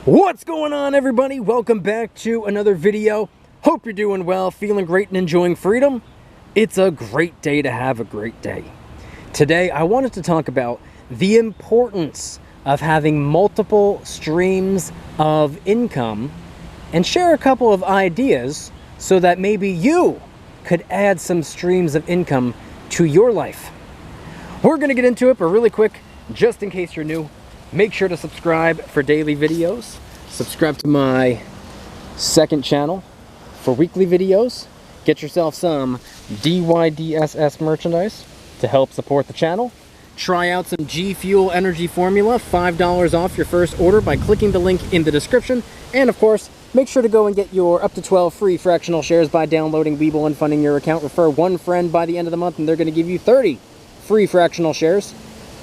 What's going on, everybody? Welcome back to another video. Hope you're doing well, feeling great, and enjoying freedom. It's a great day to have a great day. Today, I wanted to talk about the importance of having multiple streams of income and share a couple of ideas so that maybe you could add some streams of income to your life. We're going to get into it, but really quick, just in case you're new, make sure to subscribe for daily videos. Subscribe to my second channel for weekly videos. Get yourself some DYDSS merchandise to help support the channel. Try out some G Fuel Energy Formula, $5 off your first order by clicking the link in the description. And of course, make sure to go and get your up to 12 free fractional shares by downloading Webull and funding your account. Refer one friend by the end of the month and they're going to give you 30 free fractional shares.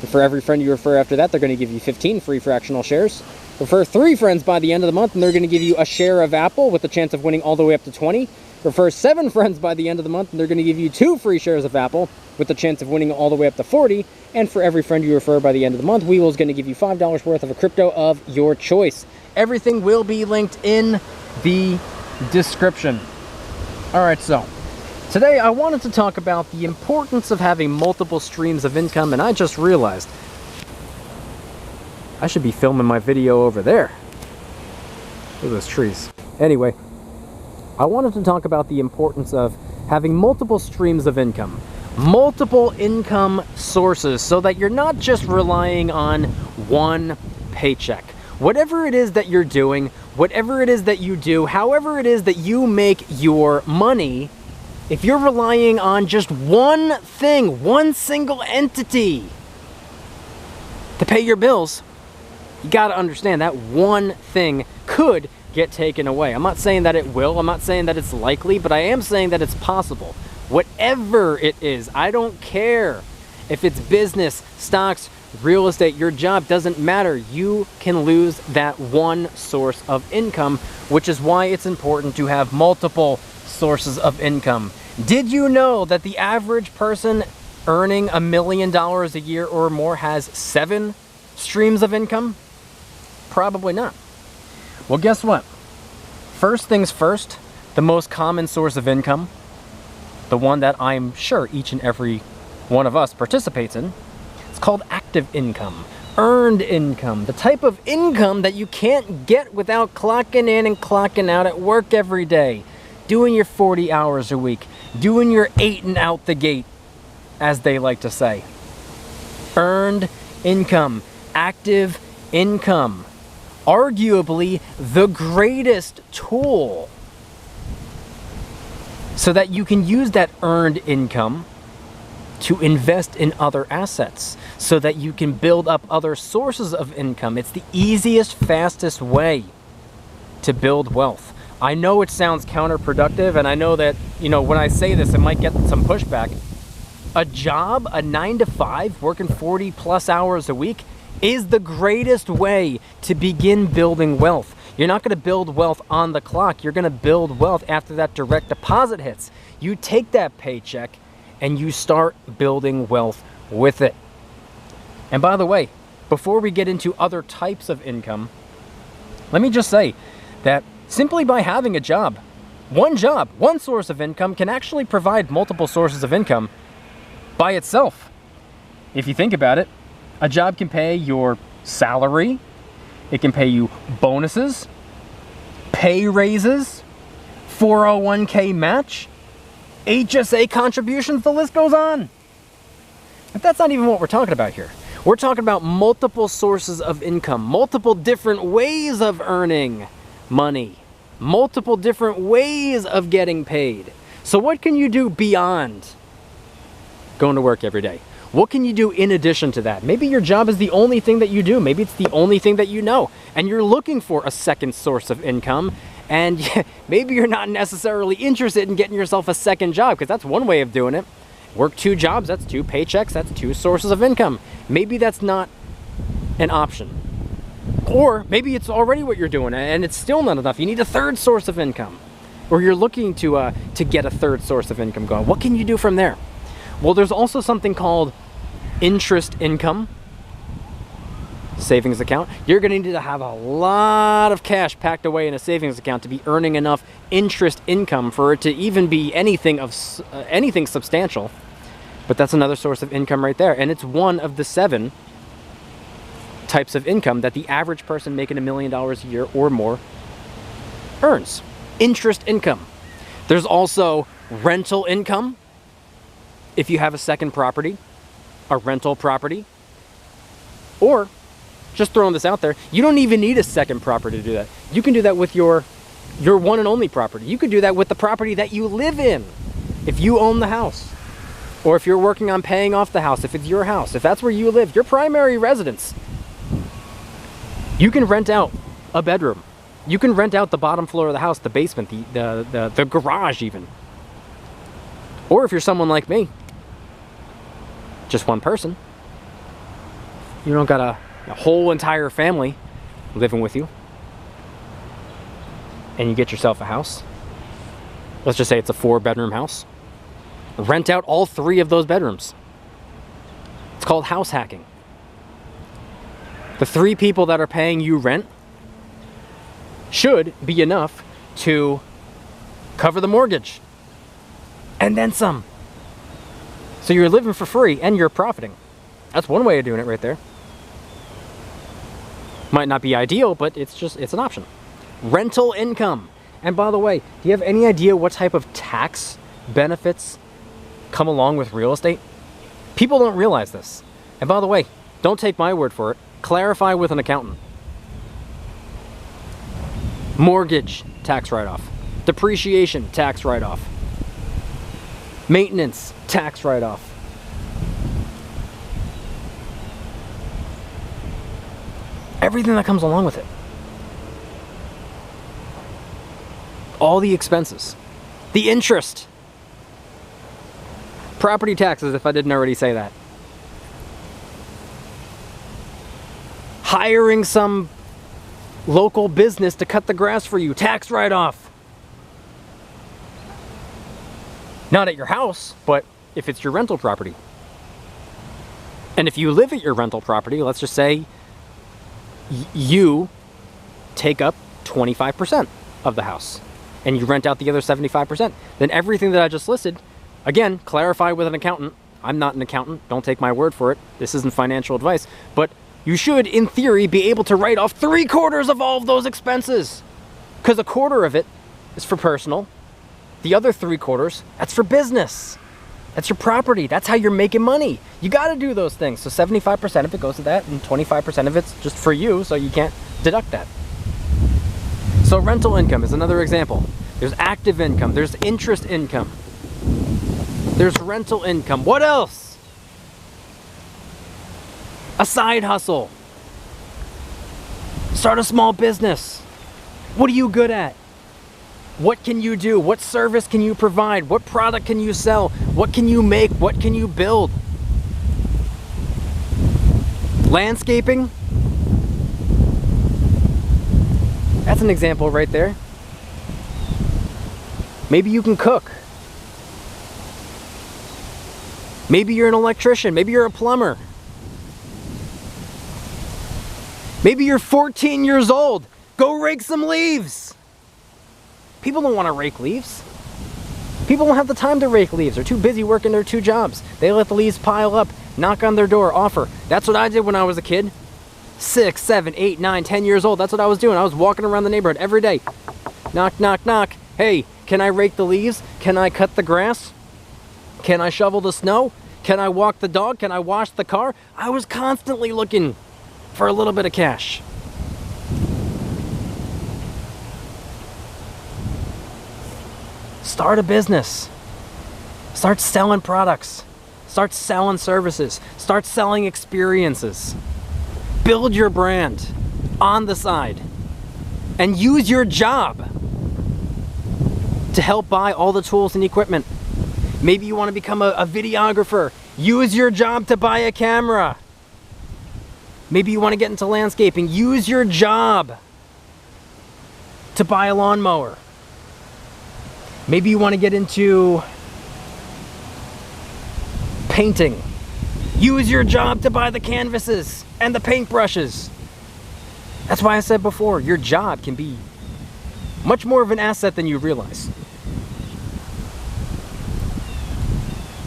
And for every friend you refer after that, they're going to give you 15 free fractional shares. Refer 3 friends by the end of the month, and they're going to give you a share of Apple with a chance of winning all the way up to 20. Refer 7 friends by the end of the month, and they're going to give you 2 free shares of Apple with a chance of winning all the way up to 40. And for every friend you refer by the end of the month, Webull is going to give you $5 worth of a crypto of your choice. Everything will be linked in the description. All right, so today I wanted to talk about the importance of having multiple streams of income, and I just realized I should be filming my video over there. Look at those trees. Anyway, I wanted to talk about the importance of having multiple streams of income, multiple income sources, so that you're not just relying on one paycheck. Whatever it is that you're doing, whatever it is that you do, however it is that you make your money, if you're relying on just one thing, one single entity to pay your bills, you got to understand that one thing could get taken away. I'm not saying that it will. I'm not saying that it's likely, but I am saying that it's possible. Whatever it is, I don't care if it's business, stocks, real estate, your job, doesn't matter. You can lose that one source of income, which is why it's important to have multiple sources of income. Did you know that the average person earning $1 million a year or more has 7 streams of income? Probably not. Well, guess what? First things first, the most common source of income, the one that I'm sure each and every one of us participates in, it's called active income, earned income, the type of income that you can't get without clocking in and clocking out at work every day, doing your 40 hours a week, doing your 8 and out the gate, as they like to say. Earned income, active income. Arguably the greatest tool so that you can use that earned income to invest in other assets so that you can build up other sources of income. It's the easiest, fastest way to build wealth. I know it sounds counterproductive, and I know that, when I say this, it might get some pushback. A job, a 9 to 5, working 40 plus hours a week, is the greatest way to begin building wealth. You're not going to build wealth on the clock. You're going to build wealth after that direct deposit hits. You take that paycheck and you start building wealth with it. And by the way, before we get into other types of income, let me just say that simply by having a job, one source of income can actually provide multiple sources of income by itself. If you think about it, a job can pay your salary, it can pay you bonuses, pay raises, 401k match, HSA contributions, the list goes on. But that's not even what we're talking about here. We're talking about multiple sources of income, multiple different ways of earning money, multiple different ways of getting paid. So what can you do beyond going to work every day? What can you do in addition to that? Maybe your job is the only thing that you do. Maybe it's the only thing that you know, and you're looking for a second source of income, and maybe you're not necessarily interested in getting yourself a second job, because that's one way of doing it. Work 2 jobs, that's 2 paychecks, that's 2 sources of income. Maybe that's not an option. Or maybe it's already what you're doing, and it's still not enough. You need a 3rd source of income, or you're looking to get a 3rd source of income going. What can you do from there? Well, there's also something called interest income. savings account, you're going to need to have a lot of cash packed away in a savings account to be earning enough interest income for it to even be anything substantial. But that's another source of income right there, and it's one of the 7 types of income that the average person making $1 million a year or more earns. Interest income. There's also rental income. If you have a second property, a rental property, or just throwing this out there, you don't even need a second property to do that. You can do that with your one and only property. You could do that with the property that you live in. If you own the house, or if you're working on paying off the house, if it's your house, if that's where you live, your primary residence, you can rent out a bedroom. You can rent out the bottom floor of the house, the basement, the garage even. Or if you're someone like me, just one person, you don't got a whole entire family living with you, and you get yourself a house. Let's just say it's a 4-bedroom house. Rent out all 3 of those bedrooms. It's called house hacking. The 3 people that are paying you rent should be enough to cover the mortgage and then some. So you're living for free and you're profiting. That's one way of doing it right there. Might not be ideal, but it's an option. Rental income. And by the way, do you have any idea what type of tax benefits come along with real estate? People don't realize this. And by the way, don't take my word for it. Clarify with an accountant. Mortgage, tax write-off. Depreciation, tax write-off. Maintenance, tax write-off. Everything that comes along with it. All the expenses. The interest. Property taxes, if I didn't already say that. Hiring some local business to cut the grass for you, tax write-off. Not at your house, but if it's your rental property. And if you live at your rental property, let's just say you take up 25% of the house and you rent out the other 75%, then everything that I just listed, again, clarify with an accountant. I'm not an accountant, don't take my word for it. This isn't financial advice, but you should, in theory, be able to write off 3/4 of all of those expenses. Because 1/4 of it is for personal. The other 3/4, that's for business. That's your property. That's how you're making money. You got to do those things. So 75% of it goes to that, and 25% of it's just for you, so you can't deduct that. So rental income is another example. There's active income. There's interest income. There's rental income. What else? A side hustle. Start a small business. What are you good at? What can you do? What service can you provide? What product can you sell? What can you make? What can you build? Landscaping? That's an example right there. Maybe you can cook. Maybe you're an electrician. Maybe you're a plumber. Maybe you're 14 years old. Go rake some leaves. People don't want to rake leaves. People don't have the time to rake leaves. They're too busy working their 2 jobs. They let the leaves pile up, knock on their door, offer. That's what I did when I was a kid. 6, 7, 8, 9, 10 years old. That's what I was doing. I was walking around the neighborhood every day. Knock, knock, knock. Hey, can I rake the leaves? Can I cut the grass? Can I shovel the snow? Can I walk the dog? Can I wash the car? I was constantly looking for a little bit of cash. Start a business. Start selling products. Start selling services. Start selling experiences. Build your brand on the side. And use your job to help buy all the tools and equipment. Maybe you want to become a videographer. Use your job to buy a camera. Maybe you want to get into landscaping. Use your job to buy a lawnmower. Maybe you want to get into painting. Use your job to buy the canvases and the paintbrushes. That's why I said before, your job can be much more of an asset than you realize.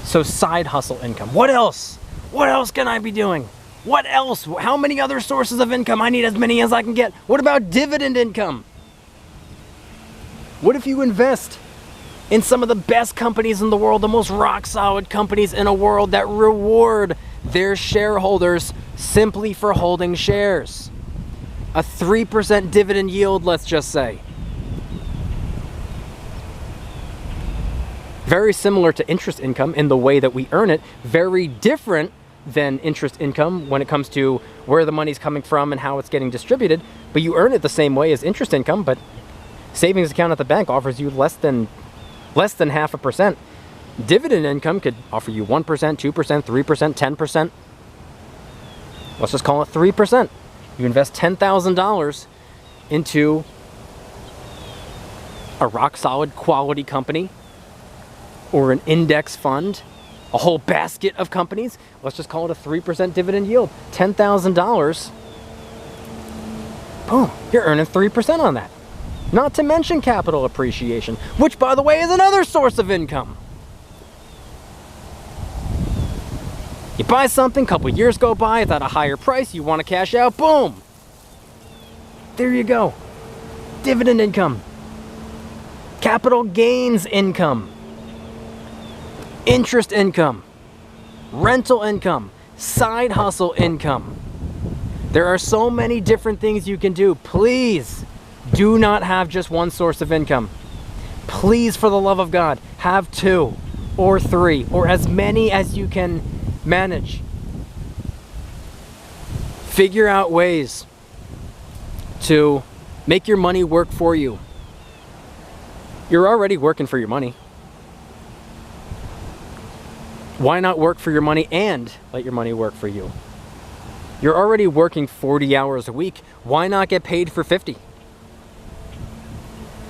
So side hustle income. What else? What else can I be doing? What else? How many other sources of income? I need as many as I can get. What about dividend income? What if you invest in some of the best companies in the world, the most rock solid companies in a world that reward their shareholders simply for holding shares? A 3% dividend yield, let's just say. Very similar to interest income in the way that we earn it. Very different than interest income when it comes to where the money's coming from and how it's getting distributed. But you earn it the same way as interest income, but savings account at the bank offers you less than 0.5%. Dividend income could offer you 1%, 2%, 3%, 10%. Let's just call it 3%. You invest $10,000 into a rock solid quality company or an index fund, a whole basket of companies. Let's just call it a 3% dividend yield. $10,000, boom, you're earning 3% on that. Not to mention capital appreciation, which, by the way, is another source of income. You buy something, a couple years go by, it's at a higher price, you want to cash out, boom. There you go. Dividend income. Capital gains income. Interest income. Rental income. Side hustle income. There are so many different things you can do. Please do not have just one source of income. Please, for the love of God, have 2 or 3 or as many as you can manage. Figure out ways to make your money work for you. You're already working for your money. Why not work for your money and let your money work for you? You're already working 40 hours a week. Why not get paid for 50?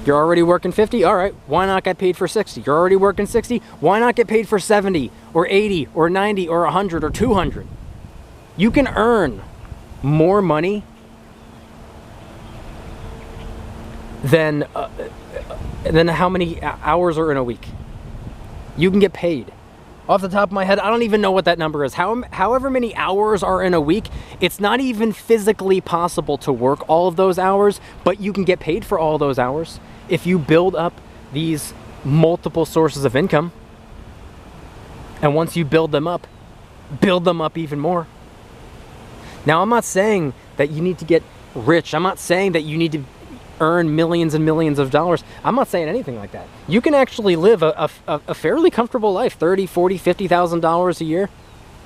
You're already working 50? All right, why not get paid for 60? You're already working 60? Why not get paid for 70 or 80 or 90 or 100 or 200? You can earn more money than how many hours are in a week. You can get paid. Off the top of my head, I don't even know what that number is. However many hours are in a week, it's not even physically possible to work all of those hours, but you can get paid for all those hours if you build up these multiple sources of income. And once you build them up even more. Now, I'm not saying that you need to get rich. I'm not saying that you need to earn millions and millions of dollars. I'm not saying anything like that. You can actually live a fairly comfortable life, $30,000, $40,000, $50,000 a year.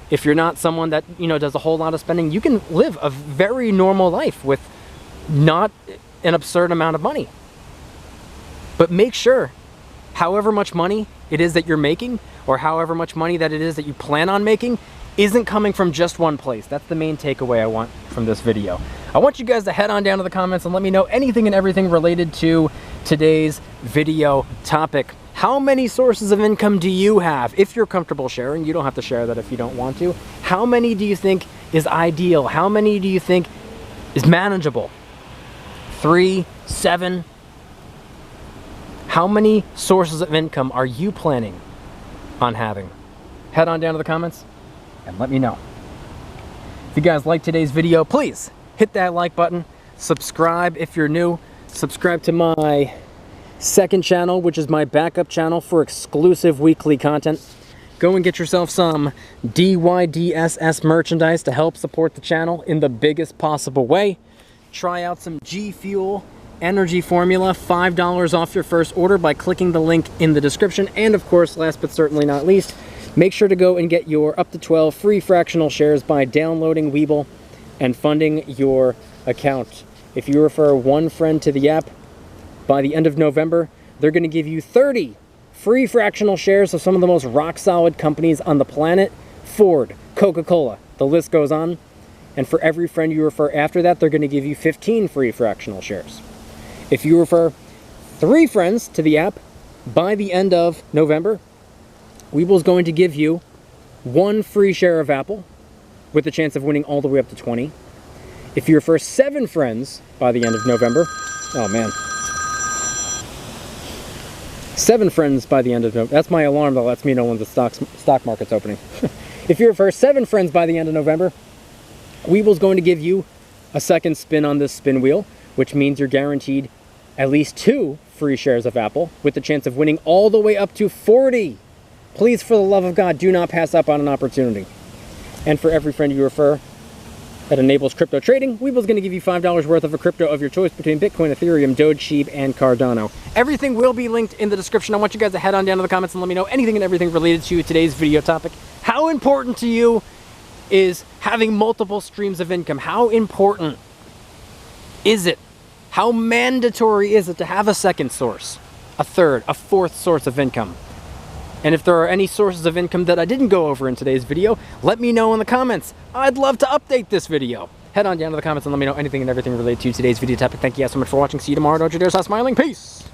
If you're not someone that, does a whole lot of spending, you can live a very normal life with not an absurd amount of money. But make sure, however much money it is that you're making, or however much money that it is that you plan on making, isn't coming from just one place. That's the main takeaway I want from this video. I want you guys to head on down to the comments and let me know anything and everything related to today's video topic. How many sources of income do you have? If you're comfortable sharing, you don't have to share that if you don't want to. How many do you think is ideal? How many do you think is manageable? 3, 7? How many sources of income are you planning on having? Head on down to the comments and let me know. If you guys like today's video, please hit that like button. Subscribe if you're new. Subscribe to my second channel, which is my backup channel for exclusive weekly content. Go and get yourself some DYDSS merchandise to help support the channel in the biggest possible way. Try out some G Fuel energy formula, $5 off your first order by clicking the link in the description. And of course, last but certainly not least, make sure to go and get your up to 12 free fractional shares by downloading Webull and funding your account. If you refer one friend to the app, by the end of November, they're going to give you 30 free fractional shares of some of the most rock-solid companies on the planet. Ford, Coca-Cola, the list goes on. And for every friend you refer after that, they're going to give you 15 free fractional shares. If you refer 3 friends to the app, by the end of November, Webull is going to give you 1 free share of Apple, with the chance of winning all the way up to 20. If you refer 7 friends by the end of November, oh man. 7 friends by the end of November. That's my alarm that lets me know when the stock market's opening. If you refer 7 friends by the end of November, Webull's going to give you a second spin on this spin wheel, which means you're guaranteed at least 2 free shares of Apple with the chance of winning all the way up to 40. Please, for the love of God, do not pass up on an opportunity. And for every friend you refer that enables crypto trading, Webull's going to give you $5 worth of a crypto of your choice between Bitcoin, Ethereum, Doge, Sheep, and Cardano. Everything will be linked in the description. I want you guys to head on down to the comments and let me know anything and everything related to today's video topic. How important to you is having multiple streams of income? How important is it? How mandatory is it to have a second source, a third, a fourth source of income? And if there are any sources of income that I didn't go over in today's video, let me know in the comments. I'd love to update this video. Head on down to the comments and let me know anything and everything related to today's video topic. Thank you guys so much for watching. See you tomorrow. Don't you dare stop smiling. Peace.